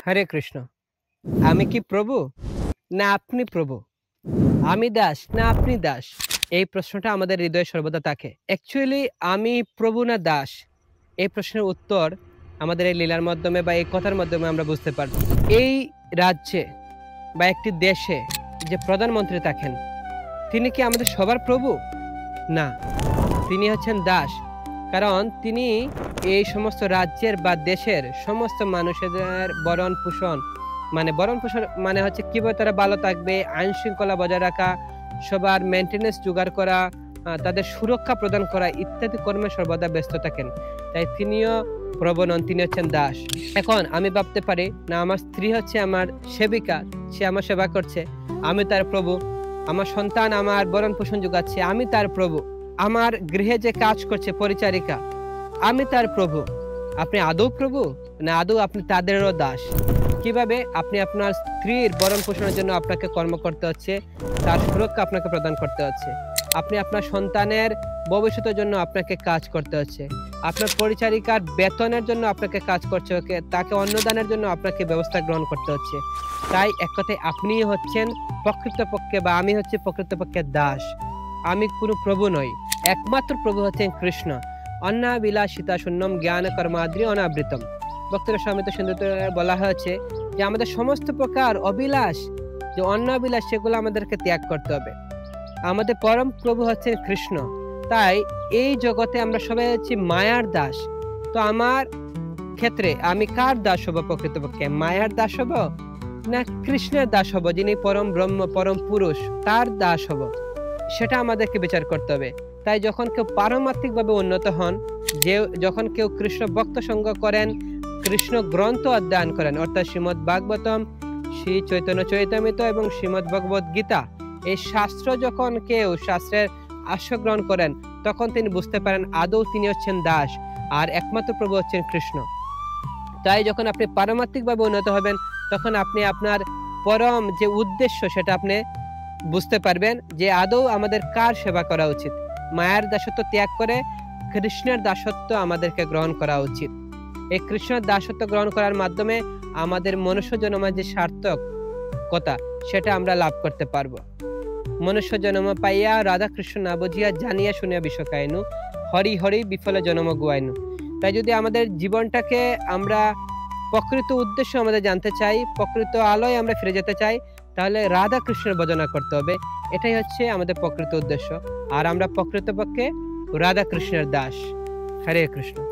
হরে কৃষ্ণ। আমি কি প্রভু? না আপনি প্রভু? আমি দাস না আপনি দাস? এই প্রশ্নটা আমাদের হৃদয়ে সর্বদা থাকে। অ্যাকচুয়ালি আমি প্রভু না দাস? এই প্রশ্নের উত্তর আমাদের এই লীলার মাধ্যমে বা এই কথার মাধ্যমে আমরা বুঝতে পারব। এই রাজ্যে বা একটি দেশে যে প্রধানমন্ত্রী থাকেন, তিনি কি আমাদের সবার প্রভু? না, তিনি হচ্ছেন দাস। কারণ তিনি এই সমস্ত রাজ্যের বা দেশের সমস্ত মানুষের ভরণ-পোষণ ভরণ-পোষণ মানে হচ্ছে কিভাবে তারা ভালো থাকবে, আইন-শৃঙ্খলা বজায় রাখা, সবার মেইনটেন্যান্স জোগাড় করা, তাদের সুরক্ষা প্রদান করা ইত্যাদি কর্মে সর্বদা ব্যস্ত থাকেন। তাই তিনিও প্রভু নন, তিনি হচ্ছেন দাস। এখন আমি ভাবতে পারি, না আমার স্ত্রী হচ্ছে আমার সেবিকা, সে আমার সেবা করছে, আমি তার প্রভু। আমার সন্তান আমার ভরণ-পোষণ যোগাচ্ছে, আমি তার প্রভু। আমার গৃহে যে কাজ করছে পরিচারিকা, আমি তার প্রভু। আপনি আদৌ প্রভু? না আদৌ আপনি তাদেরও দাস? কিভাবে? আপনি আপনার স্ত্রীর ভরণ-পোষণের জন্য আপনাকে কর্ম করতে হচ্ছে, তার সুরক্ষা আপনাকে প্রদান করতে হচ্ছে। আপনি আপনার সন্তানের ভবিষ্যতের জন্য আপনাকে কাজ করতে হচ্ছে। আপনার পরিচারিকার বেতনের জন্য আপনাকে কাজ করতে হচ্ছে, তাকে অন্নদানের জন্য আপনাকে ব্যবস্থা গ্রহণ করতে হচ্ছে। তাই এক কথায় আপনিই হচ্ছেন প্রকৃতপক্ষে বা আমি হচ্ছি প্রকৃতপক্ষে দাস। আমি কোনো প্রভু নই। একমাত্র প্রভু হচ্ছেন কৃষ্ণ। অন্নাবিলাসিতা শূন্যম জ্ঞান কর্মাদ্রি অনাবৃতম। ভক্তের সমিত সিন্ধুতে বলা হয়েছে যে আমাদের সমস্ত প্রকার অবিলাস, যে অন্নাবিলাস, সেগুলো আমাদেরকে ত্যাগ করতে হবে। আমাদের পরম প্রভু হচ্ছেন কৃষ্ণ। তাই এই জগতে আমরা সবাই হচ্ছি মায়ার দাস। তো আমার ক্ষেত্রে আমি কার দাস হব প্রকৃতপক্ষে? মায়ার দাস হব না কৃষ্ণের দাস হব, যিনি পরম ব্রহ্ম, পরম পুরুষ, তার দাস হব? সেটা আমাদেরকে বিচার করতে হবে। তাই যখন কেউ পারমার্থিকভাবে উন্নত হন, যখন কেউ কৃষ্ণ ভক্ত সঙ্গ করেন, কৃষ্ণ গ্রন্থ অধ্যয়ন করেন, অর্থাৎ শ্রীমদ্ ভাগবতম, শ্রী চৈতন্য চরিতামৃত এবং শ্রীমদ্ ভগবদ গীতা, এই শাস্ত্র যখন কেউ শাস্ত্রের আশ্রয় গ্রহণ করেন, তখন তিনি বুঝতে পারেন আদৌ তিনি হচ্ছেন দাস, আর একমাত্র প্রভু হচ্ছেন কৃষ্ণ। তাই যখন আপনি পারমার্থিকভাবে উন্নত হবেন, তখন আপনি আপনার পরম যে উদ্দেশ্য সেটা আপনি বুঝতে পারবেন, যে আদৌ আমাদের কার সেবা করা উচিত। মায়ার দাসত্ব ত্যাগ করে কৃষ্ণের দাসত্ব আমাদেরকে গ্রহণ করা উচিত। এই কৃষ্ণের দাসত্ব গ্রহণ করার মাধ্যমে আমাদের মনুষ্য জন্মের যে সার্থকতা, সেটা আমরা লাভ করতে পারবো। মনুষ্য জন্ম পাইয়া রাধা কৃষ্ণ না বুঝিয়া জানিয়া শুনিয়া বিষ খাইনু, হরি হরি বিফলে জন্ম গুয়াইনু। তাই যদি আমাদের জীবনটাকে আমরা প্রকৃত উদ্দেশ্য আমাদের জানতে চাই, প্রকৃত আলোয় আমরা ফিরে যেতে চাই, তাহলে রাধা কৃষ্ণের ভজনা করতে হবে। এটাই হচ্ছে আমাদের প্রকৃত উদ্দেশ্য। আর আমরা প্রকৃতপক্ষে রাধা কৃষ্ণের দাস। হরে কৃষ্ণ।